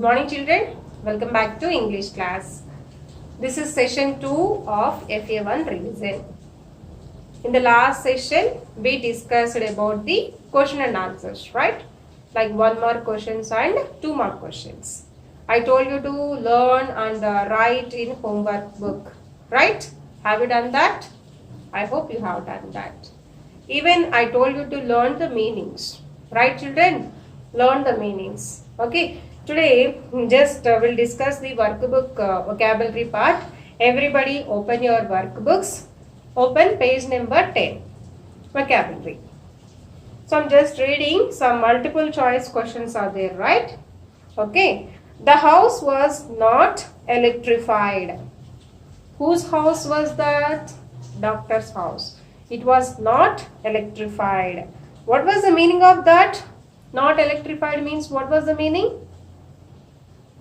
Good morning children, welcome back to English class. This is session 2 of FA1 Revision. In the last session, we discussed about the question and answers, right? Like 1 mark questions and 2 mark questions. I told you to learn and write in homework book, right? Have you done that? I hope you have done that. Even I told you to learn the meanings, right children? Learn the meanings, okay? Today, just we'll discuss the workbook vocabulary part. Everybody open your workbooks. Open page number 10, vocabulary. So, I'm just reading some multiple choice questions are there, right? Okay. The house was not electrified. Whose house was that? Doctor's house. It was not electrified. What was the meaning of that? Not electrified means what was the meaning?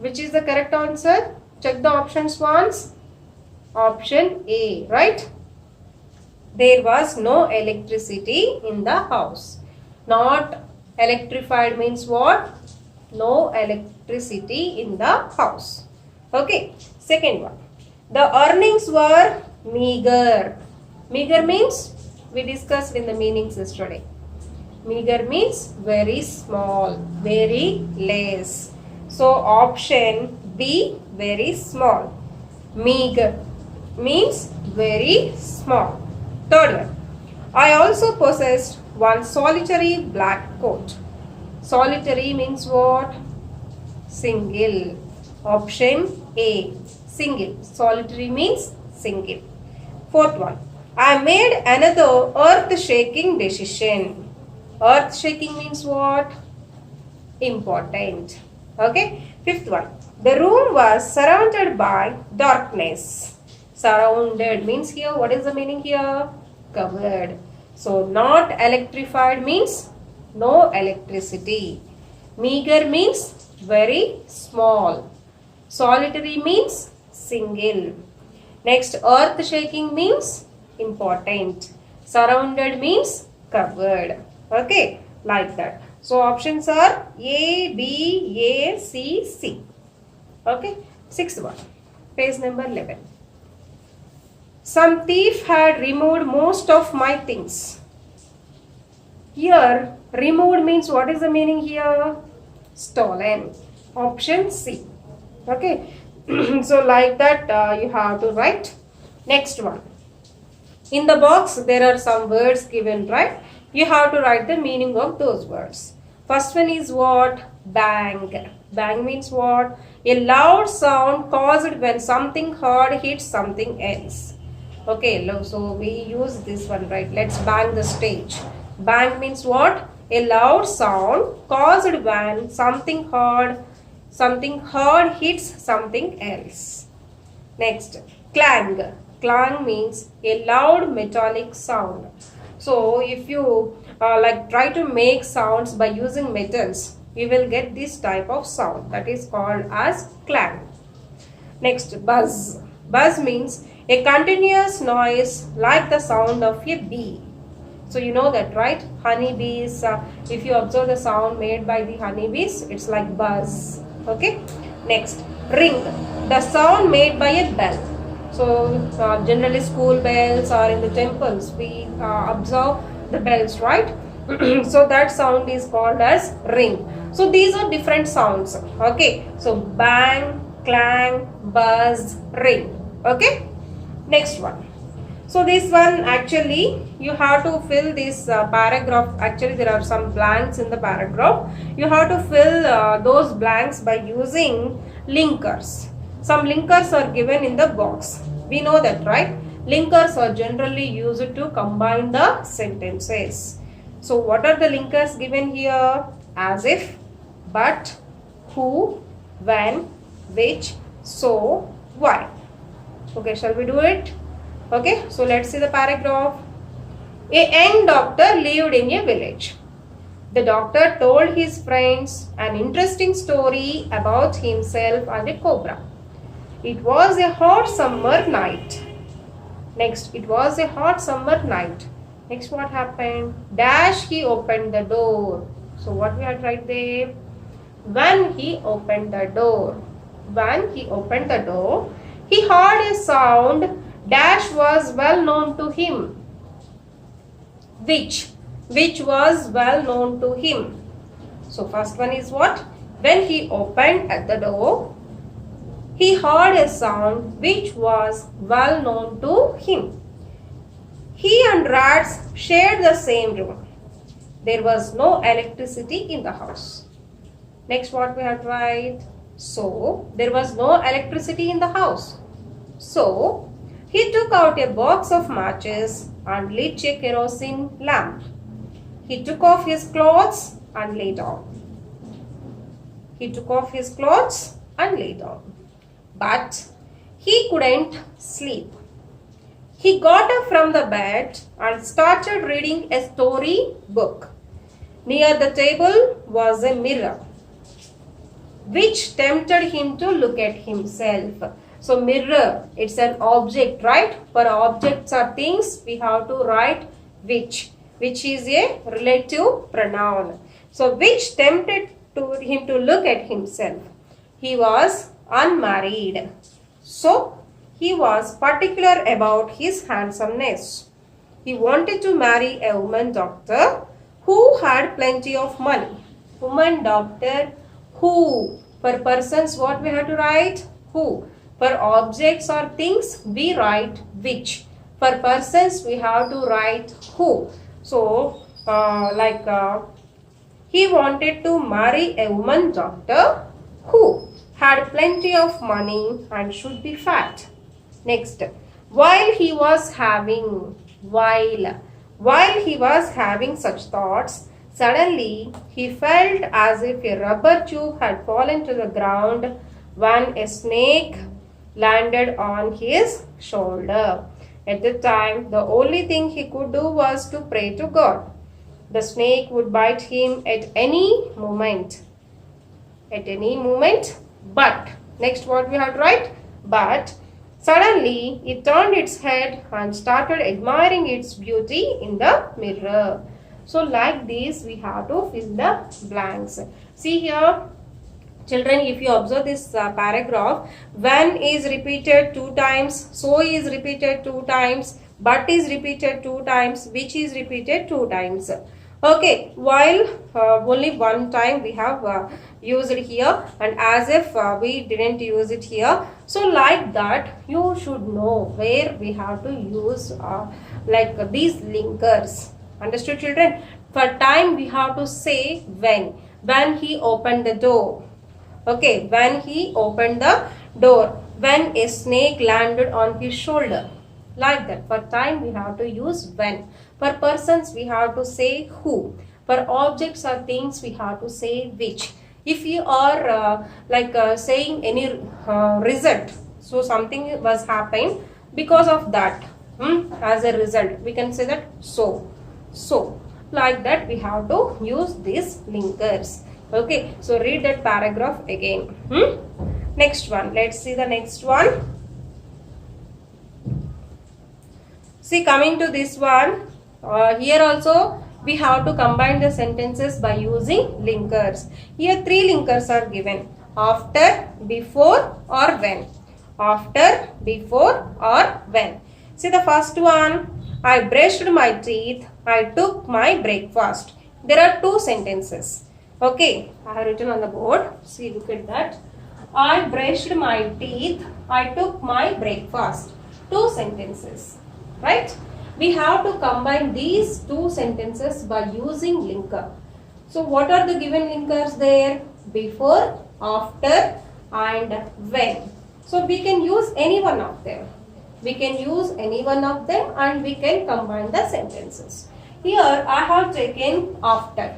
Which is the correct answer? Check the options once. Option A, right? There was no electricity in the house. Not electrified means what? No electricity in the house. Okay. Second one. The earnings were meager. Meager means we discussed in the meanings yesterday. Meager means very small, very less. So option B, very small. Meager means very small. Third one. I also possessed one solitary black coat. Solitary means what? Single. Option A, single. Solitary means single. Fourth one. I made another earth-shaking decision. Earth-shaking means what? Important. Okay. Fifth one. The room was surrounded by darkness. Surrounded means here, what is the meaning here? Covered. So, not electrified means no electricity. Meager means very small. Solitary means single. Next, earth shaking means important. Surrounded means covered. Okay, like that. So, options are A, B, A, C, C. Okay, sixth one. Page number 11. Some thief had removed most of my things. Here, removed means what is the meaning here? Stolen. Option C. Okay. So, like that you have to write. Next one. In the box, there are some words given, right? You have to write the meaning of those words. First one is what? Bang. Bang means what? A loud sound caused when something hard hits something else. Okay, so we use this one, right? Let's bang the stage. Bang means what? A loud sound caused when something hard hits something else. Next, clang. Clang means a loud metallic sound. So, if you try to make sounds by using metals, you will get this type of sound that is called as clang. Next, buzz. Buzz means a continuous noise like the sound of a bee. So, you know that, right? Honeybees, if you observe the sound made by the honeybees, it's like buzz. Okay. Next, ring. The sound made by a bell. So, generally school bells or in the temples, we observe the bells, right? So, that sound is called as ring. So, these are different sounds. Okay. So, bang, clang, buzz, ring. Okay. Next one. So, this one actually you have to fill this paragraph. Actually, there are some blanks in the paragraph. You have to fill those blanks by using linkers. Some linkers are given in the box. We know that, right? Linkers are generally used to combine the sentences. So, what are the linkers given here? As if, but, who, when, which, so, why. Okay, shall we do it? Okay, so let's see the paragraph. A young doctor lived in a village. The doctor told his friends an interesting story about himself and a cobra. It was a hot summer night. Next, it was a hot summer night. Next, what happened? Dash, he opened the door. So, what we had right there? When he opened the door. When he opened the door, he heard a sound dash was well known to him. Which was well known to him. So first one is what? When he opened at the door, he heard a sound which was well known to him. He and rats shared the same room. There was no electricity in the house. Next, what we have to write? So, there was no electricity in the house. So, he took out a box of matches and lit a kerosene lamp. He took off his clothes and lay down. He took off his clothes and lay down. But he couldn't sleep. He got up from the bed and started reading a story book. Near the table was a mirror, which tempted him to look at himself. So mirror, it's an object, right? For objects or things, we have to write which is a relative pronoun. So which tempted him to look at himself. He was unmarried. So he was particular about his handsomeness. He wanted to marry a woman doctor who had plenty of money. Woman doctor who. For persons, what we have to write? Who. For objects or things, we write which. For persons, we have to write who. So, he wanted to marry a woman doctor who had plenty of money and should be fat. Next, while he was having such thoughts, suddenly he felt as if a rubber tube had fallen to the ground when a snake landed on his shoulder. At the time, the only thing he could do was to pray to God. The snake would bite him at any moment. But, next what we have to write? But, suddenly it turned its head and started admiring its beauty in the mirror. So like this we have to fill the blanks. See here, children, if you observe this paragraph, when is repeated 2 times, so is repeated 2 times, but is repeated 2 times, which is repeated 2 times. Okay, while only 1 time we have used it here, and as if we didn't use it here. So like that you should know where we have to use like these linkers. Understood, children? For time we have to say when he opened the door. Okay, when he opened the door, when a snake landed on his shoulder. Like that. For time we have to use when. For persons we have to say who. For objects or things we have to say which. If you are saying any result, so something was happening because of that, as a result, we can say that so. Like that we have to use these linkers. Okay, so read that paragraph again. Next one, let's see the next one. See, coming to this one, here also we have to combine the sentences by using linkers. Here 3 linkers are given: after, before or when. After, before or when. See the first one, I brushed my teeth, I took my breakfast. There are 2 sentences. Okay, I have written on the board. See, look at that. I brushed my teeth, I took my breakfast. 2 sentences, right? We have to combine these 2 sentences by using linker. So what are the given linkers there? Before, after and when. So we can use any one of them. And we can combine the sentences. Here I have taken after.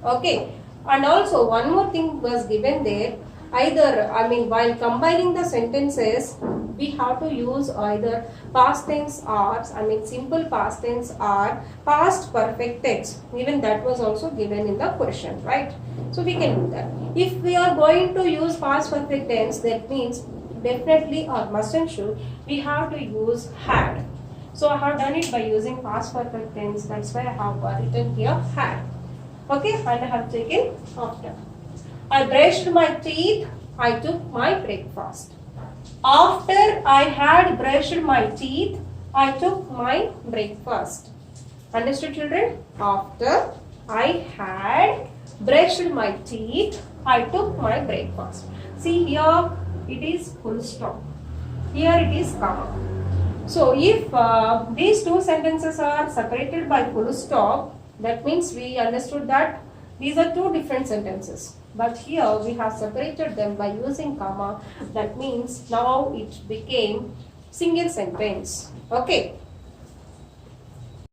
Okay. And also one more thing was given there. While combining the sentences, we have to use either past tense or, simple past tense or past perfect tense. Even that was also given in the question, right? So we can do that. If we are going to use past perfect tense, that means definitely or must and should, we have to use had. So I have done it by using past perfect tense. That's why I have written here had. Okay, and I have taken after. I brushed my teeth. I took my breakfast. After I had brushed my teeth, I took my breakfast. Understood, children? After I had brushed my teeth, I took my breakfast. See here, it is full stop. Here it is comma. So if these two sentences are separated by full stop, that means we understood that these are two different sentences. But here we have separated them by using comma. That means now it became single sentence. Okay.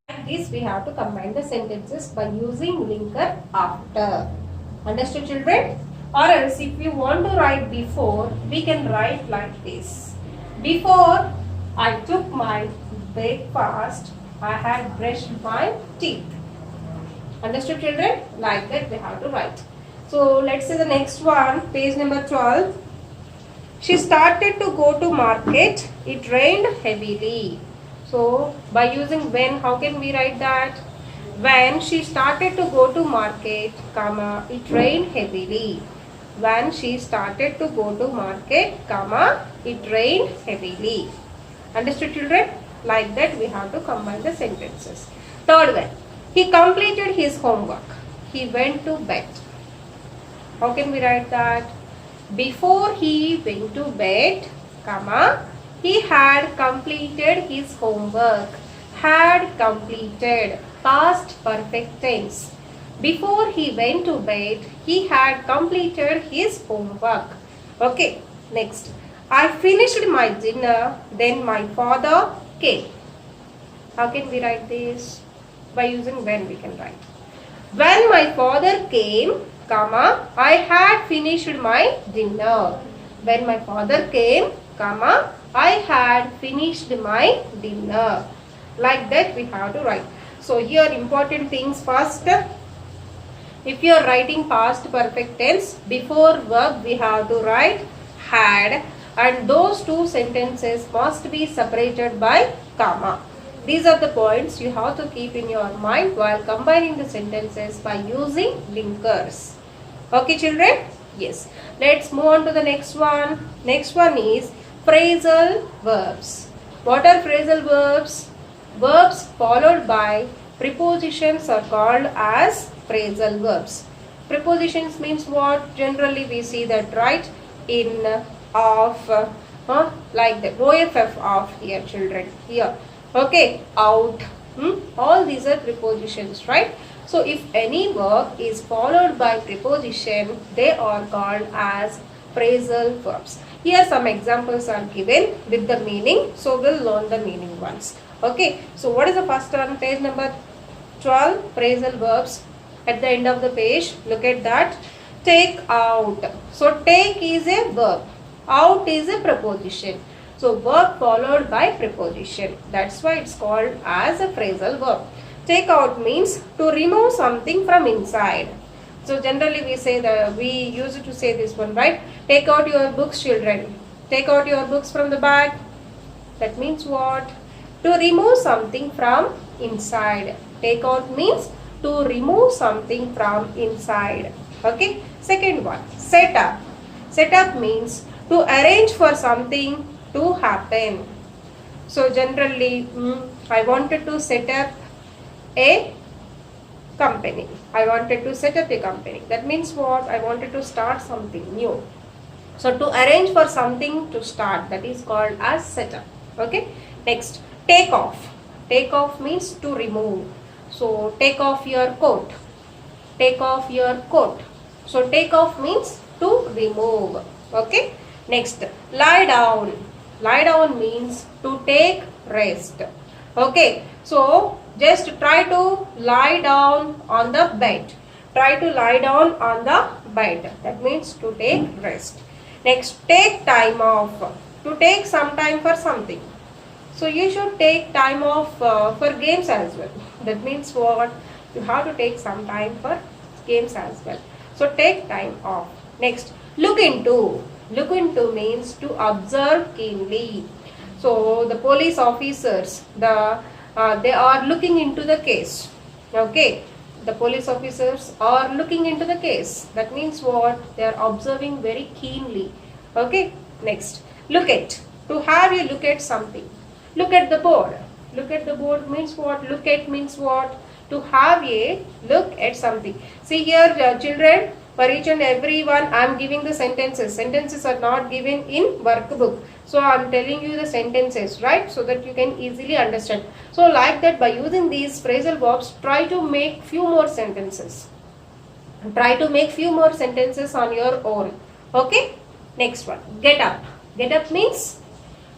Like this we have to combine the sentences by using linker after. Understood, children? Or else if we want to write before, we can write like this. Before I took my breakfast, I had brushed my teeth. Understood, children? Like that we have to write. So let's see the next one, page number 12. She started to go to market. It rained heavily. So by using when, how can we write that? When she started to go to market, comma, it rained heavily. When she started to go to market, comma, it rained heavily. Understood, children? Like that we have to combine the sentences. Third one, he completed his homework. He went to bed. How can we write that? Before he went to bed, comma, he had completed his homework. Had completed, past perfect tense. Before he went to bed, he had completed his homework. Okay, next. I finished my dinner, then my father came. How can we write this? By using when we can write. When my father came, comma, I had finished my dinner. When my father came, comma, I had finished my dinner. Like that we have to write. So here important things first. If you are writing past perfect tense, before verb we have to write had, and those two sentences must be separated by comma. These are the points you have to keep in your mind while combining the sentences by using linkers. Okay, children? Yes. Let's move on to the next one. Next one is phrasal verbs. What are phrasal verbs? Verbs followed by prepositions are called as phrasal verbs. Prepositions means what? Generally we see that right in, of, like the OFF of here, children. Here. Okay, out. All these are prepositions, right? So if any verb is followed by preposition, they are called as phrasal verbs. Here some examples are given with the meaning, so we'll learn the meaning once. Okay, so what is the first one? Page number 12, phrasal verbs. At the end of the page, look at that. Take out. So take is a verb. Out is a preposition. So verb followed by preposition. That's why it's called as a phrasal verb. Take out means to remove something from inside. So generally we say that we used to say this one, right? Take out your books, children. Take out your books from the bag. That means what? To remove something from inside. Take out means to remove something from inside. Okay. Second one, set up. Set up means to arrange for something to happen. So generally, I wanted to set up a company. I wanted to set up a company. That means what? I wanted to start something new. So to arrange for something to start, that is called as set up. Okay. Next, take off. Take off means to remove. So take off your coat. Take off your coat. So take off means to remove. Okay. Next, lie down. Lie down means to take rest. Okay. So just try to lie down on the bed. Try to lie down on the bed. That means to take rest. Next, take time off. To take some time for something. So you should take time off for games as well. That means what? You have to take some time for games as well. So take time off. Next, look into. Look into means to observe keenly. So the police officers, they are looking into the case. Okay. the police officers are looking into the case. That means what? They are observing very keenly. Okay, next. Look at. To have you look at something. Look at the board. Look at the board means what? Look at means what? To have a look at something. See here, children, for each and every one I am giving the sentences. Sentences are not given in workbook. So I am telling you the sentences, right? So that you can easily understand. So like that, by using these phrasal verbs, try to make few more sentences. Try to make few more sentences on your own. Okay? Next one. Get up. Get up means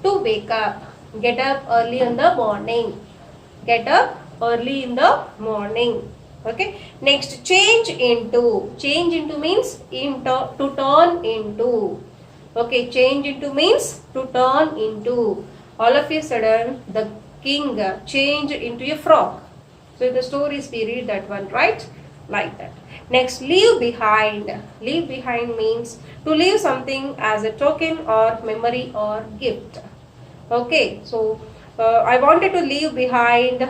to wake up. Get up early in the morning. Get up early in the morning. Okay. Next, change into. Change into means to turn into. Okay. Change into means to turn into. All of a sudden, the king changed into a frog. So the stories we read that one, right? Like that. Next, leave behind. Leave behind means to leave something as a token or memory or gift. Okay, so I wanted to leave behind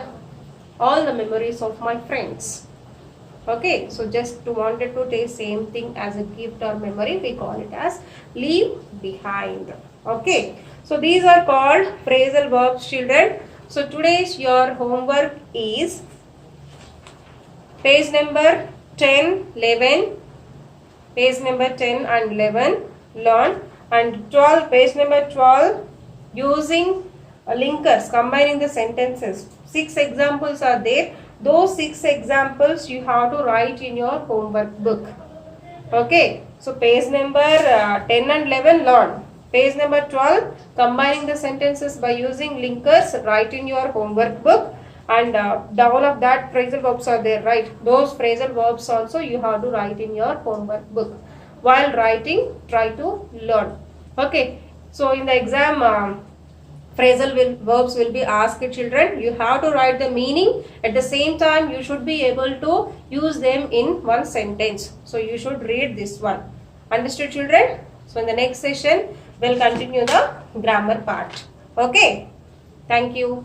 all the memories of my friends. Okay, so just wanted to take same thing as a gift or memory, we call it as leave behind. Okay, so these are called phrasal verbs, children. So today's your homework is page number 10, 11, page number 10 and 11, learn, and 12, page number 12, using linkers, combining the sentences. 6 examples are there. Those 6 examples you have to write in your homework book. Okay, so page number 10 and 11, learn. Page number 12, combining the sentences by using linkers, write in your homework book. And down of that phrasal verbs are there, right? Those phrasal verbs also you have to write in your homework book. While writing, try to learn. Okay, so in the exam, phrasal verbs will be asked, children. You have to write the meaning. At the same time, you should be able to use them in one sentence. So you should read this one. Understood, children? So in the next session, we'll continue the grammar part. Okay. Thank you.